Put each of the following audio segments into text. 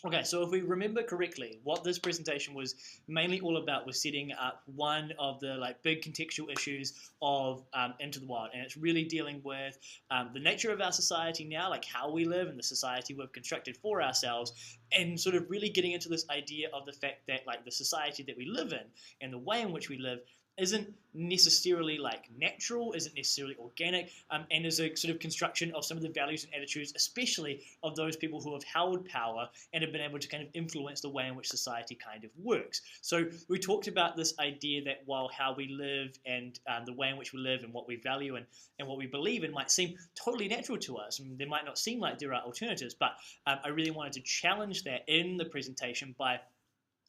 Okay, so if we remember correctly, what this presentation was mainly all about was setting up one of the big contextual issues of Into the Wild, and it's really dealing with the nature of our society now, like how we live and the society we've constructed for ourselves, and sort of really getting into this idea of the fact that the society that we live in and the way in which we live isn't necessarily natural, isn't necessarily organic, and is a sort of construction of some of the values and attitudes, especially of those people who have held power and have been able to kind of influence the way in which society kind of works. So we talked about this idea that while how we live and the way in which we live and what we value and what we believe in might seem totally natural to us, and they might not seem like there are alternatives, but I really wanted to challenge that in the presentation by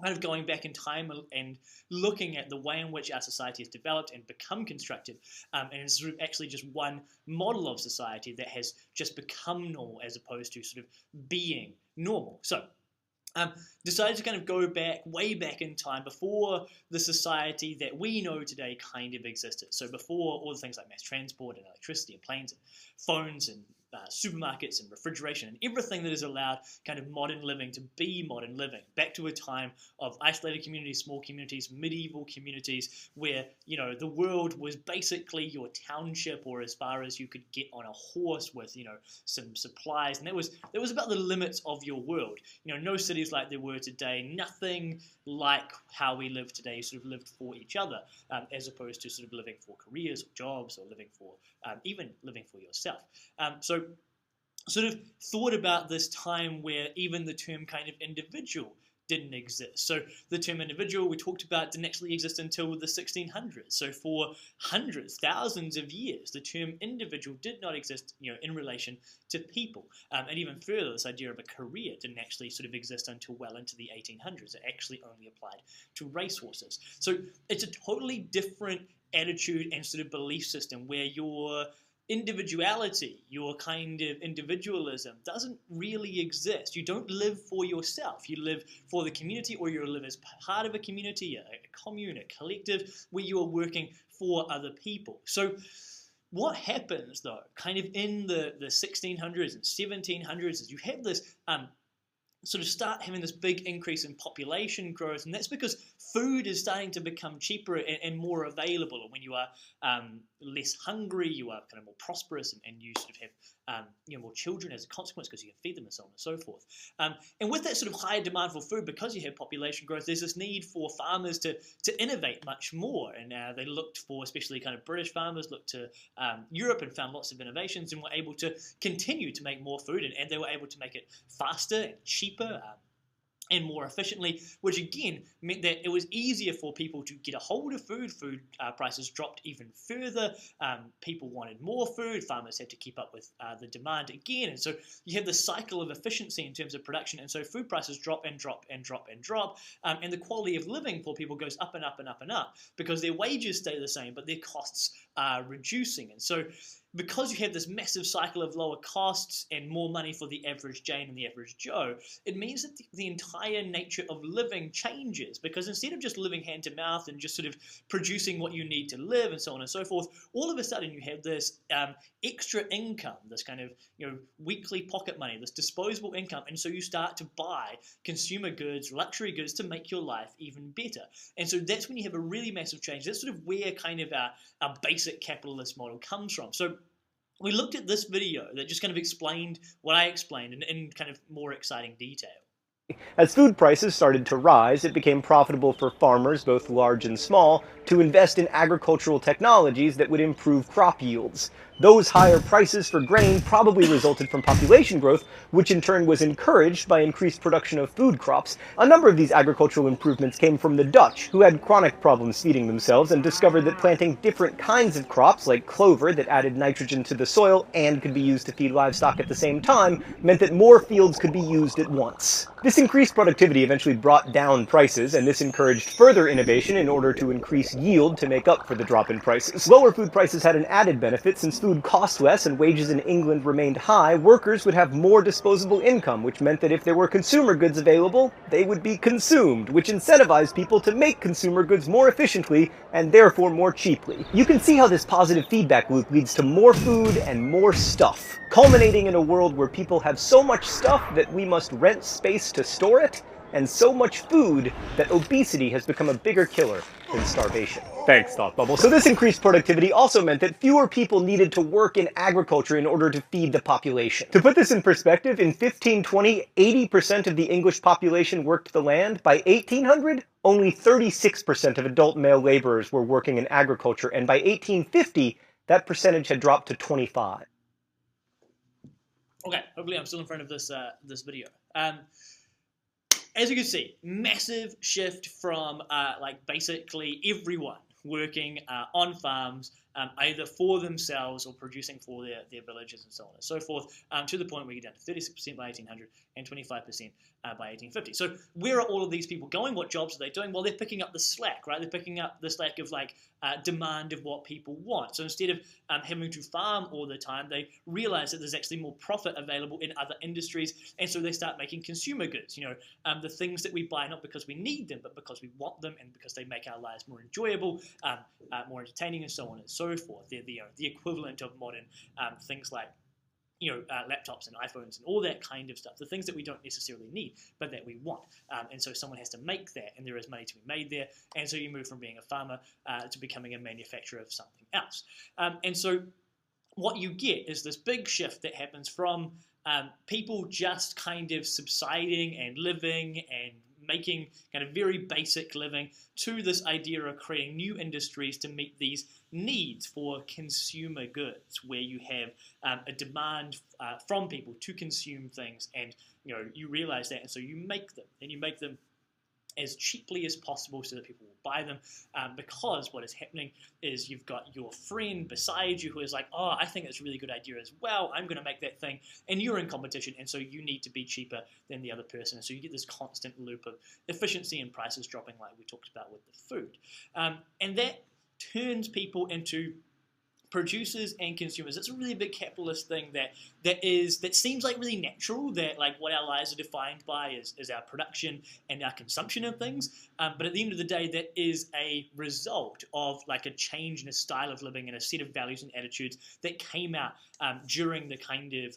kind of going back in time and looking at the way in which our society has developed and become constructed, and it's sort of actually just one model of society that has just become normal as opposed to sort of being normal. So decided to kind of go back, way back in time, before the society that we know today kind of existed. So before all the things like mass transport and electricity and planes and phones and supermarkets and refrigeration and everything that has allowed kind of modern living to be modern living, back to a time of isolated communities, small communities, medieval communities, where the world was basically your township, or as far as you could get on a horse with some supplies, and that was about the limits of your world. No cities like there were today, nothing like how we live today, sort of lived for each other, as opposed to sort of living for careers or jobs, or living for even living for yourself. So sort of thought about this time where even the term kind of individual didn't exist. So the term individual, we talked about, didn't actually exist until the 1600s. So for hundreds, thousands of years, the term individual did not exist, in relation to people. And even further, this idea of a career didn't actually sort of exist until well into the 1800s. It actually only applied to racehorses. So it's a totally different attitude and sort of belief system where your individuality, your kind of individualism doesn't really exist. You don't live for yourself. You live for the community, or you live as part of a community, a commune, a collective, where you are working for other people. So what happens, though, kind of in the 1600s and 1700s is you have this sort of start having this big increase in population growth, and that's because food is starting to become cheaper and more available. And when you are less hungry, you are kind of more prosperous, and you sort of have more children as a consequence because you can feed them and so on and so forth. And with that sort of higher demand for food, because you have population growth, there's this need for farmers to innovate much more. And they looked for, especially kind of British farmers, looked to Europe and found lots of innovations and were able to continue to make more food, and they were able to make it faster and cheaper and more efficiently, which again meant that it was easier for people to get a hold of food. Food prices dropped even further. People wanted more food. Farmers had to keep up with the demand again. And so you have this cycle of efficiency in terms of production. And so food prices drop and drop and drop and drop. And the quality of living for people goes up and up and up and up because their wages stay the same, but their costs are reducing. And so because you have this massive cycle of lower costs and more money for the average Jane and the average Joe, it means that the entire nature of living changes, because instead of just living hand to mouth and just sort of producing what you need to live and so on and so forth, all of a sudden you have this extra income, this kind of weekly pocket money, this disposable income, and so you start to buy consumer goods, luxury goods to make your life even better. And so that's when you have a really massive change. That's sort of where kind of our basic capitalist model comes from. So we looked at this video that just kind of explained what I explained in kind of more exciting detail. As food prices started to rise, it became profitable for farmers, both large and small, to invest in agricultural technologies that would improve crop yields. Those higher prices for grain probably resulted from population growth, which in turn was encouraged by increased production of food crops. A number of these agricultural improvements came from the Dutch, who had chronic problems feeding themselves and discovered that planting different kinds of crops, like clover that added nitrogen to the soil and could be used to feed livestock at the same time, meant that more fields could be used at once. This increased productivity eventually brought down prices, and this encouraged further innovation in order to increase yield to make up for the drop in prices. Lower food prices had an added benefit, since food food cost less and wages in England remained high, workers would have more disposable income, which meant that if there were consumer goods available, they would be consumed, which incentivized people to make consumer goods more efficiently and therefore more cheaply. You can see how this positive feedback loop leads to more food and more stuff, culminating in a world where people have so much stuff that we must rent space to store it, and so much food that obesity has become a bigger killer than starvation. Thanks, Thought Bubble. So this increased productivity also meant that fewer people needed to work in agriculture in order to feed the population. To put this in perspective, in 1520, 80% of the English population worked the land. By 1800, only 36% of adult male laborers were working in agriculture, and by 1850, that percentage had dropped to 25. Okay, hopefully I'm still in front of this this video. As you can see, massive shift from like basically everyone working on farms, either for themselves or producing for their villages and so on and so forth, to the point where you get down to 36% by 1800 and 25% by 1850. So where are all of these people going? What jobs are they doing? Well, they're picking up the slack, right? They're picking up the slack of like demand of what people want. So instead of having to farm all the time, they realize that there's actually more profit available in other industries, and so they start making consumer goods. You know, the things that we buy not because we need them, but because we want them and because they make our lives more enjoyable, more entertaining, and so on and so forth. They're the equivalent of modern things like laptops and iPhones and all that kind of stuff, the things that we don't necessarily need, but that we want. And so someone has to make that, and there is money to be made there. And so you move from being a farmer to becoming a manufacturer of something else. And so what you get is this big shift that happens from people just kind of subsiding and living and making kind of very basic living to this idea of creating new industries to meet these needs for consumer goods, where you have a demand from people to consume things, and you realize that, and so you make them, and you make them as cheaply as possible so that people will buy them, because what is happening is you've got your friend beside you who is like, oh, I think it's a really good idea as well, I'm going to make that thing, and you're in competition, and so you need to be cheaper than the other person, and so you get this constant loop of efficiency and prices dropping like we talked about with the food. And that turns people into producers and consumers. It's a really big capitalist thing that seems like really natural, that like what our lives are defined by is our production and our consumption of things, but at the end of the day that is a result of like a change in a style of living and a set of values and attitudes that came out during the kind of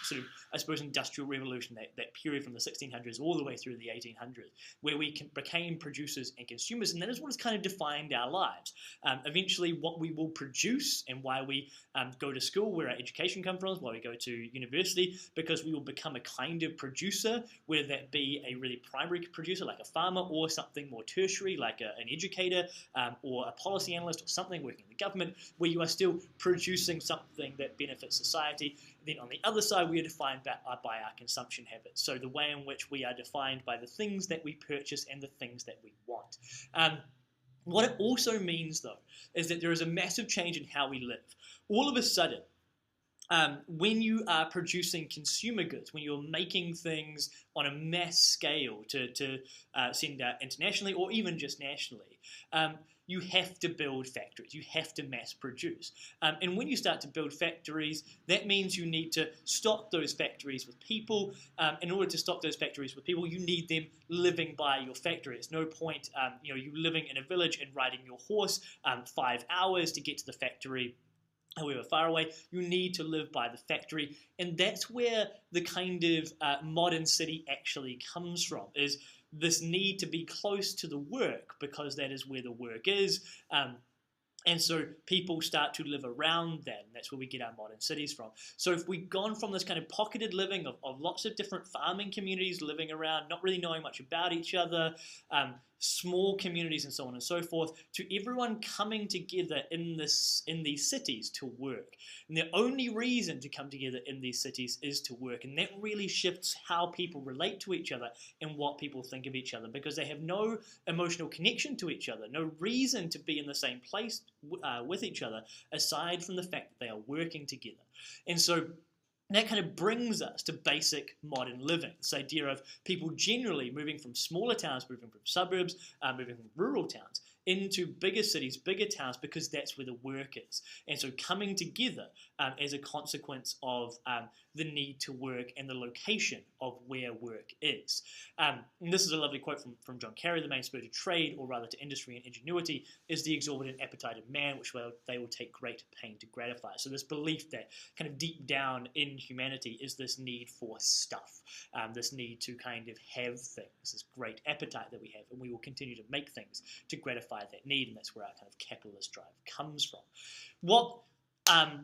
sort of, I suppose, industrial revolution, that period from the 1600s all the way through the 1800s, where we became producers and consumers, and that is what has kind of defined our lives. Eventually what we will produce and why we go to school, where our education comes from, why we go to university, because we will become a kind of producer, whether that be a really primary producer like a farmer, or something more tertiary like an educator or a policy analyst or something working in the government, where you are still producing something that benefits society. Then on the other side, we are defined by our consumption habits. So the way in which we are defined by the things that we purchase and the things that we want. What it also means, though, is that there is a massive change in how we live. All of a sudden, when you are producing consumer goods, when you're making things on a mass scale to send out internationally or even just nationally, you have to build factories. You have to mass produce. And when you start to build factories, that means you need to stock those factories with people. In order to stock those factories with people, you need them living by your factory. It's no point you living in a village and riding your horse 5 hours to get to the factory however far away. You need to live by the factory. And that's where the kind of modern city actually comes from, is this need to be close to the work, because that is where the work is. And so people start to live around that, and that's where we get our modern cities from. So if we've gone from this kind of pocketed living of lots of different farming communities living around, not really knowing much about each other, small communities and so on and so forth, to everyone coming together in these cities to work. And the only reason to come together in these cities is to work, and that really shifts how people relate to each other and what people think of each other, because they have no emotional connection to each other, no reason to be in the same place with each other, aside from the fact that they are working together. And so that kind of brings us to basic modern living, this idea of people generally moving from smaller towns, moving from suburbs, moving from rural towns, into bigger cities, bigger towns, because that's where the work is. And so coming together as a consequence of the need to work and the location of where work is. And this is a lovely quote from John Carey: "The main spur to trade, or rather to industry and ingenuity, is the exorbitant appetite of man, which they will take great pain to gratify." So this belief that kind of deep down in humanity is this need for stuff, this need to kind of have things, this great appetite that we have, and we will continue to make things to gratify that need, and that's where our kind of capitalist drive comes from. What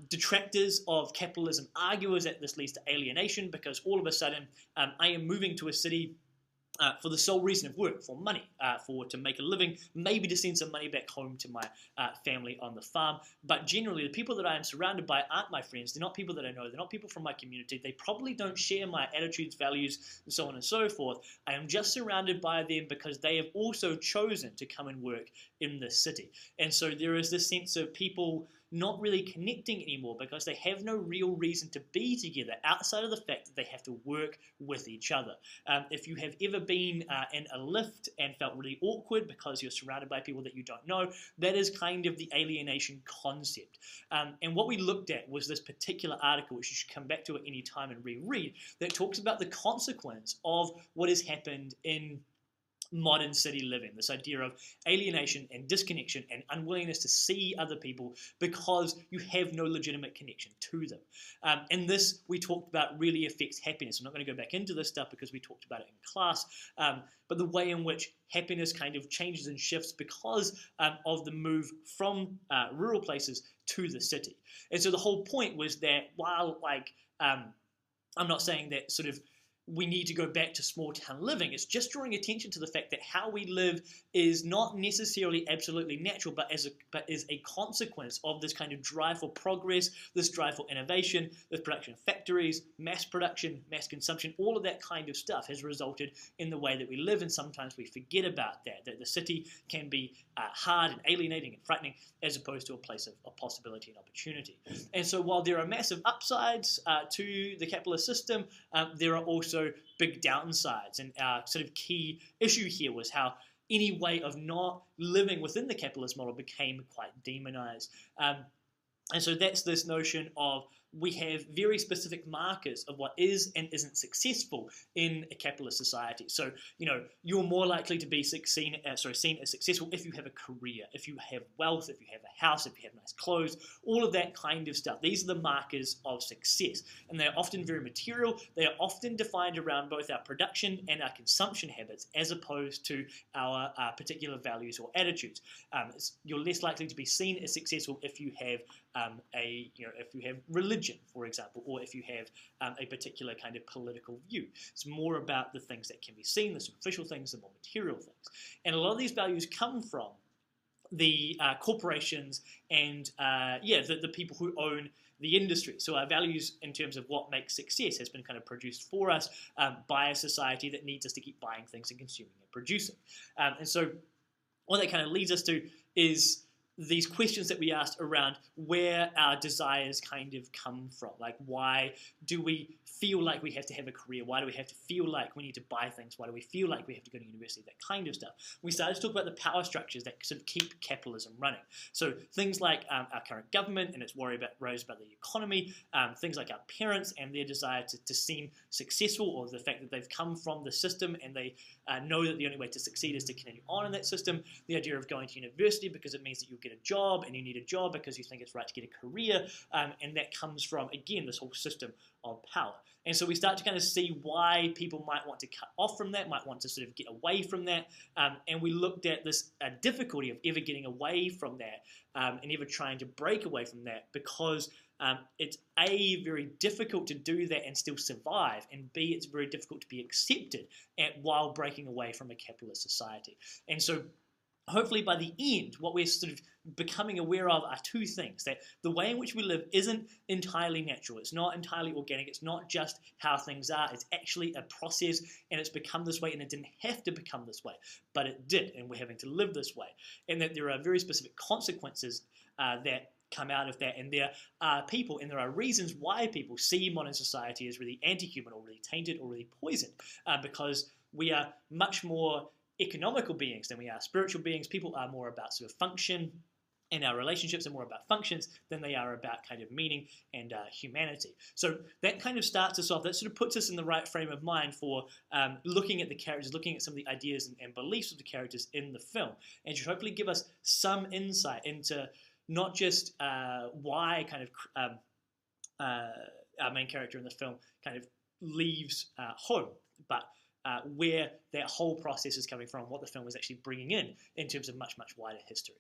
detractors of capitalism argue is that this leads to alienation, because all of a sudden I am moving to a city for the sole reason of work, for money, to make a living, maybe to send some money back home to my family on the farm. But generally, the people that I am surrounded by aren't my friends. They're not people that I know. They're not people from my community. They probably don't share my attitudes, values, and so on and so forth. I am just surrounded by them because they have also chosen to come and work in this city. And so there is this sense of people not really connecting anymore because they have no real reason to be together outside of the fact that they have to work with each other. If you have ever been in a lift and felt really awkward because you're surrounded by people that you don't know, that is kind of the alienation concept. And what we looked at was this particular article, which you should come back to at any time and reread, that talks about the consequence of what has happened in modern city living, this idea of alienation and disconnection and unwillingness to see other people because you have no legitimate connection to them. And this, we talked about, really affects happiness. I'm not going to go back into this stuff because we talked about it in class, but the way in which happiness kind of changes and shifts because of the move from rural places to the city. And so the whole point was that while, I'm not saying that sort of we need to go back to small town living. It's just drawing attention to the fact that how we live is not necessarily absolutely natural, but is a consequence of this kind of drive for progress, this drive for innovation, this production of factories, mass production, mass consumption. All of that kind of stuff has resulted in the way that we live, and sometimes we forget about that the city can be hard and alienating and frightening as opposed to a place of possibility and opportunity. And so while there are massive upsides to the capitalist system, there are also big downsides. And our sort of key issue here was how any way of not living within the capitalist model became quite demonized. And so that's this notion of we have very specific markers of what is and isn't successful in a capitalist society. So, you're more likely to be seen as successful if you have a career, if you have wealth, if you have a house, if you have nice clothes, all of that kind of stuff. These are the markers of success. And they're often very material. They are often defined around both our production and our consumption habits as opposed to our particular values or attitudes. You're less likely to be seen as successful if you have if you have religion, for example, or if you have a particular kind of political view. It's more about the things that can be seen, the superficial things, the more material things. And a lot of these values come from the corporations and the people who own the industry. So our values in terms of what makes success has been kind of produced for us by a society that needs us to keep buying things and consuming and producing. And so what that kind of leads us to is these questions that we asked around where our desires kind of come from. Like, why do we feel like we have to have a career? Why do we have to feel like we need to buy things? Why do we feel like we have to go to university? That kind of stuff. We started to talk about the power structures that sort of keep capitalism running. So things like our current government and its worries about the economy, things like our parents and their desire to seem successful, or the fact that they've come from the system and they know that the only way to succeed is to continue on in that system. The idea of going to university because it means that you'll get a job, and you need a job because you think it's right to get a career, and that comes from, again, this whole system of power. And so we start to kind of see why people might want to cut off from that, might want to sort of get away from that, and we looked at this difficulty of ever getting away from that and ever trying to break away from that, because it's A, very difficult to do that and still survive, and B, it's very difficult to be accepted while breaking away from a capitalist society. And so hopefully by the end, what we're sort of becoming aware of are two things: that the way in which we live isn't entirely natural, it's not entirely organic, it's not just how things are, it's actually a process, and it's become this way, and it didn't have to become this way, but it did, and we're having to live this way. And that there are very specific consequences that come out of that, and there are people, and there are reasons why people see modern society as really anti-human or really tainted or really poisoned, because we are much more economical beings than we are spiritual beings. People are more about sort of function, and our relationships are more about functions than they are about kind of meaning and humanity. So that kind of starts us off. That sort of puts us in the right frame of mind for looking at the characters, looking at some of the ideas and beliefs of the characters in the film, and should hopefully give us some insight into not just why kind of our main character in the film kind of leaves home, but where that whole process is coming from, what the film is actually bringing in terms of much, much wider history.